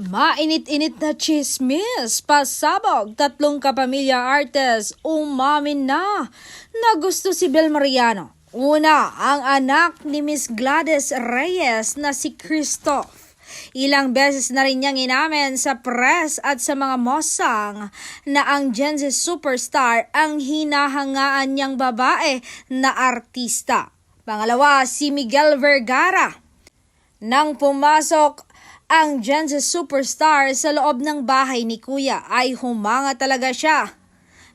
Mainit-init na chismis, pasabog, tatlong kapamilya artist, umamin na gusto si Bel Mariano. Una, ang anak ni Miss Gladys Reyes na si Christoph. Ilang beses na rin niyang inamin sa press at sa mga mosang na ang Gen Z superstar ang hinahangaan niyang babae na artista. Pangalawa, si Miguel Vergara. Nang pumasok ang Gen Z superstar sa loob ng bahay ni Kuya ay humanga talaga siya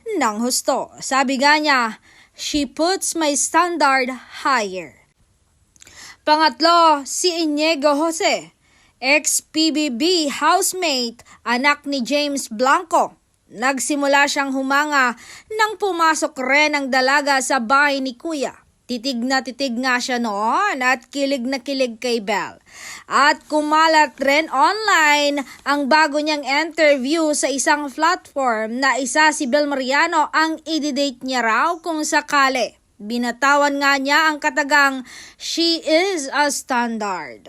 ng husto. Sabi nga niya, "She puts my standard higher." Pangatlo, si Inigo Jose, ex-PBB housemate, anak ni James Blanco. Nagsimula siyang humanga nang pumasok rin ang dalaga sa bahay ni Kuya. Titig nga siya noon at kilig na kilig kay Bel. At kumalat rin online ang bago niyang interview sa isang platform na isa si Bel Mariano ang i-date niya raw kung sakali. Binatawan nga niya ang katagang, "She is a standard."